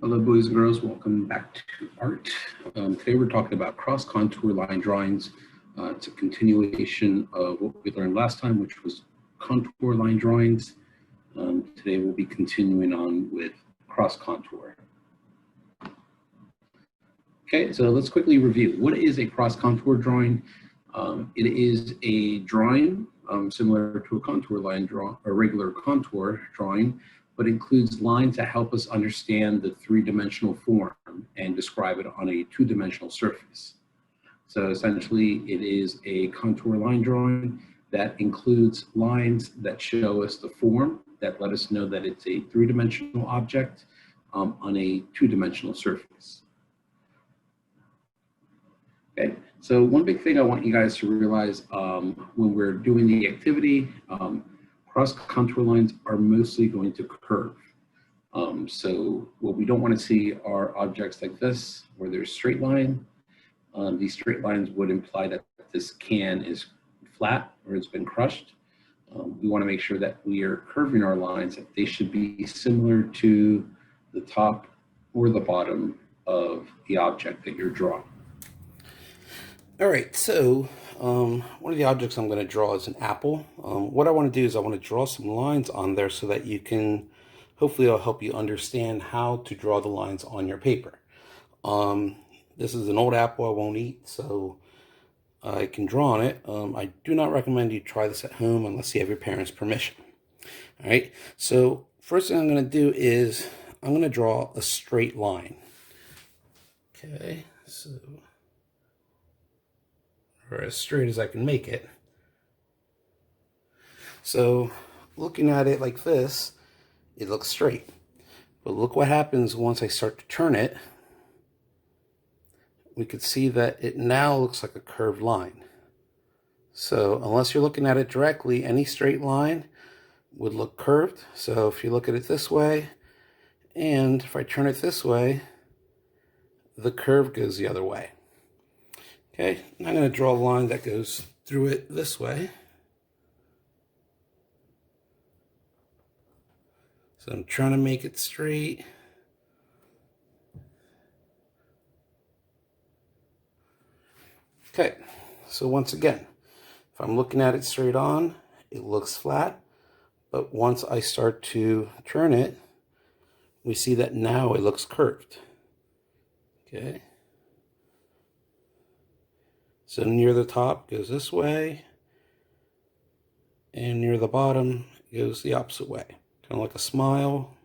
Hello, boys and girls. Welcome back to art. Today we're talking about cross-contour line drawings. It's a continuation of what we learned last time, which was contour line drawings. Today we'll be continuing on with cross-contour. Okay, so let's quickly review. What is a cross-contour drawing? It is a drawing similar to a contour line draw, a regular contour drawing, but includes lines that help us understand the three-dimensional form and describe it on a two-dimensional surface. So essentially, it is a contour line drawing that includes lines that show us the form, that let us know that it's a three-dimensional object on a two-dimensional surface. Okay, so one big thing I want you guys to realize when we're doing the activity, cross contour lines are mostly going to curve. So what we don't want to see are objects like this, where there's straight line. These straight lines would imply that this can is flat or it's been crushed. We want to make sure that we are curving our lines, that they should be similar to the top or the bottom of the object that you're drawing. All right, so one of the objects I'm going to draw is an apple. What I want to do is I want to draw some lines on there so that you can, hopefully I'll help you understand how to draw the lines on your paper. This is an old apple I won't eat, so I can draw on it. I do not recommend you try this at home unless you have your parents' permission. All right, so first thing I'm going to do is I'm going to draw a straight line. Okay, so or as straight as I can make it. So looking at it like this, it looks straight. But look what happens once I start to turn it. We could see that it now looks like a curved line. So unless you're looking at it directly, any straight line would look curved. So if you look at it this way, and if I turn it this way, the curve goes the other way. Okay, I'm going to draw a line that goes through it this way. So I'm trying to make it straight. Okay, so once again, if I'm looking at it straight on, it looks flat. But once I start to turn it, we see that now it looks curved. Okay. So near the top goes this way, and near the bottom goes the opposite way. Kind of like a smile.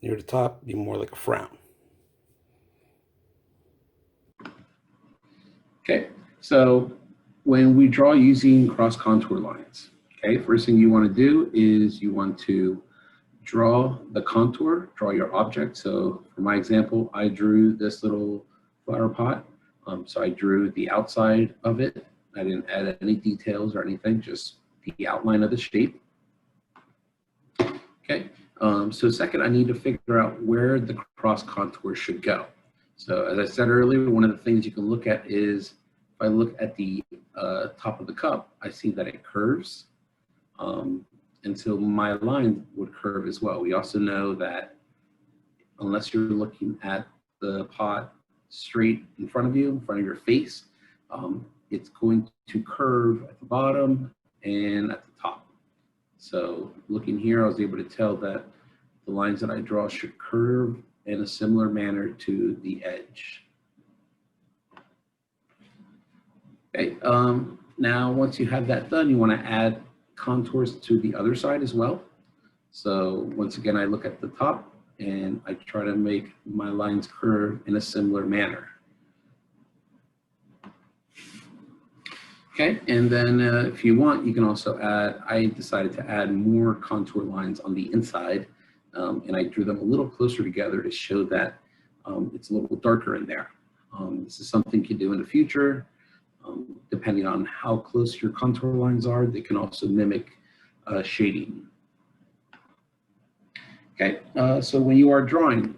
Near the top, be more like a frown. Okay, so when we draw using cross contour lines, okay, first thing you want to do is you want to draw the contour, draw your object. So for my example, I drew this little flower pot. So I drew the outside of it. I didn't add any details or anything, just the outline of the shape. Okay, so second, I need to figure out where the cross contour should go. So as I said earlier, one of the things you can look at is, if I look at the top of the cup, I see that it curves. And so my line would curve as well. We also know that unless you're looking at the pot straight in front of you, in front of your face, it's going to curve at the bottom and at the top. So looking here, I was able to tell that the lines that I draw should curve in a similar manner to the edge. Okay, now once you have that done, you want to add contours to the other side as well. So once again, I look at the top and I try to make my lines curve in a similar manner. Okay, and then if you want, you can also add, I decided to add more contour lines on the inside, and I drew them a little closer together to show that it's a little darker in there. This is something you can do in the future. Depending on how close your contour lines are, they can also mimic shading. Okay, so when you are drawing,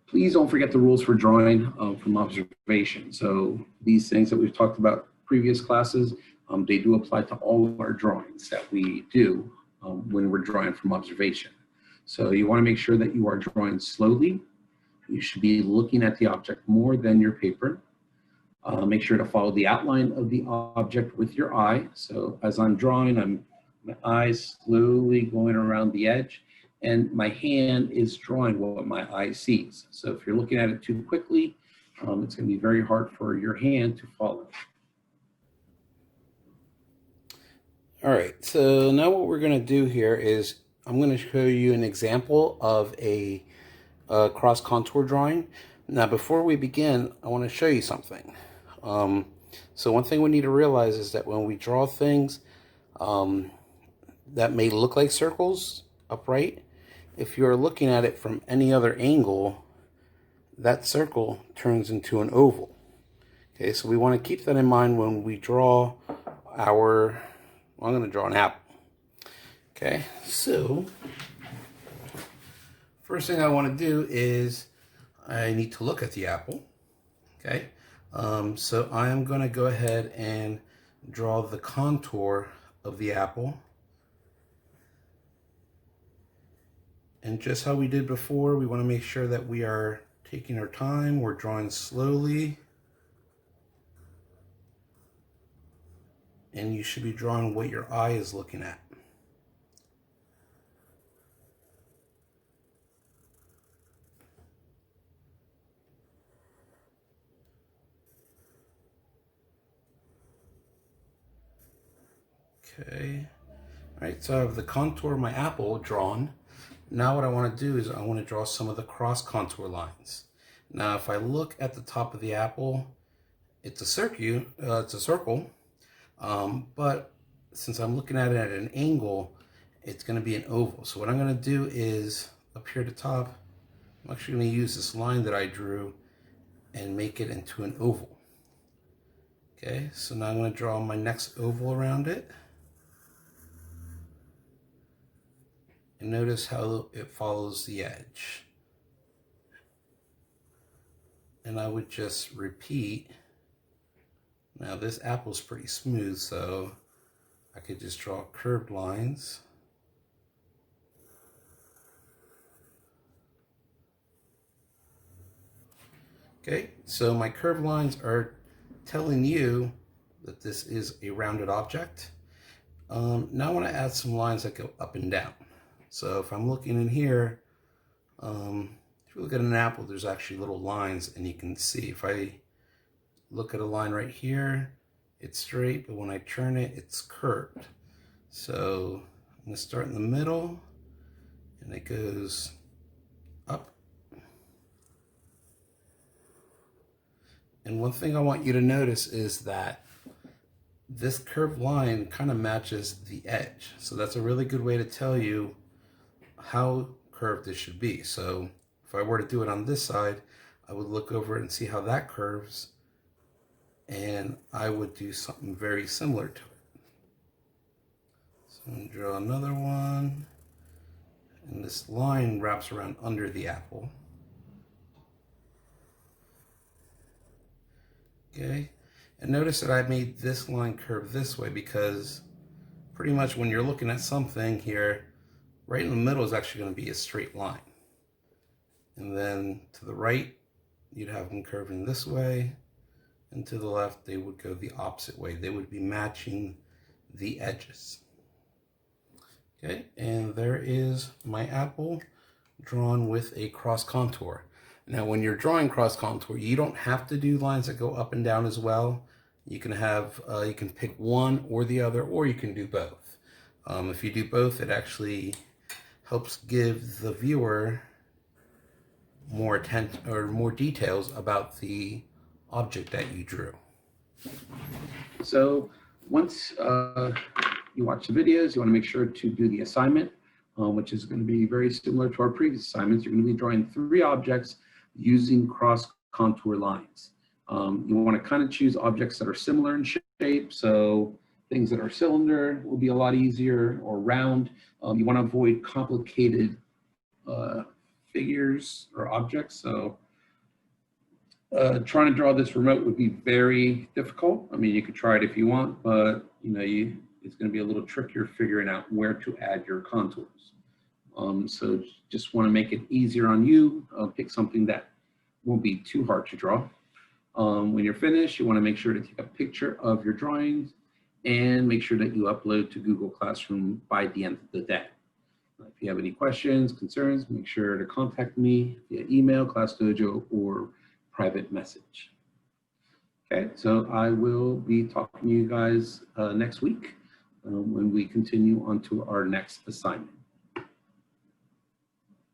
please don't forget the rules for drawing from observation. So these things that we've talked about previous classes, they do apply to all of our drawings that we do when we're drawing from observation. So you want to make sure that you are drawing slowly. You should be looking at the object more than your paper. Make sure to follow the outline of the object with your eye. So as I'm drawing, my eyes slowly going around the edge, and my hand is drawing what my eye sees. So if you're looking at it too quickly, it's going to be very hard for your hand to follow. All right, so now what we're going to do here is I'm going to show you an example of a cross contour drawing. Now before we begin, I want to show you something. So one thing we need to realize is that when we draw things that may look like circles upright, if you're looking at it from any other angle, that circle turns into an oval. Okay, so we want to keep that in mind when we draw our, well, I'm going to draw an apple. Okay, so first thing I want to do is I need to look at the apple. Okay, so I am going to go ahead and draw the contour of the apple. And just how we did before, we want to make sure that we are taking our time, we're drawing slowly. And you should be drawing what your eye is looking at. Okay, all right, so I have the contour of my apple drawn. Now what I want to do is I want to draw some of the cross contour lines. Now if I look at the top of the apple, it's a circle, but since I'm looking at it at an angle, it's going to be an oval. So what I'm going to do is up here at the top, I'm actually going to use this line that I drew and make it into an oval. Okay, so now I'm going to draw my next oval around it. And notice how it follows the edge. And I would just repeat. Now this apple's pretty smooth, so I could just draw curved lines. Okay, so my curved lines are telling you that this is a rounded object. Now I want to add some lines that go up and down. So if I'm looking in here, if you look at an apple, there's actually little lines, and you can see if I look at a line right here, it's straight, but when I turn it, it's curved. So I'm going to start in the middle, and it goes up. And one thing I want you to notice is that this curved line kind of matches the edge. So that's a really good way to tell you how curved this should be. So if I were to do it on this side, I would look over it and see how that curves, and I would do something very similar to it. So I'm going to draw another one, and this line wraps around under the apple. Okay, and notice that I made this line curve this way because pretty much when you're looking at something here, right in the middle is actually going to be a straight line. And then to the right, you'd have them curving this way, and to the left, they would go the opposite way. They would be matching the edges. Okay, and there is my apple drawn with a cross contour. Now, when you're drawing cross contour, you don't have to do lines that go up and down as well. You can have, you can pick one or the other, or you can do both. If you do both, it actually helps give the viewer more attention or more details about the object that you drew. So once you watch the videos, you want to make sure to do the assignment, which is going to be very similar to our previous assignments. You're going to be drawing 3 objects using cross contour lines. You want to kind of choose objects that are similar in shape. So things that are cylinder will be a lot easier, or round. You want to avoid complicated figures or objects. So trying to draw this remote would be very difficult. I mean, you could try it if you want, but you know, it's going to be a little trickier figuring out where to add your contours. So just want to make it easier on you. Pick something that won't be too hard to draw. When you're finished, you want to make sure to take a picture of your drawings and make sure that you upload to Google Classroom by the end of the day. If you have any questions, concerns, make sure to contact me via email, ClassDojo, or private message. Okay, so I will be talking to you guys next week when we continue on to our next assignment.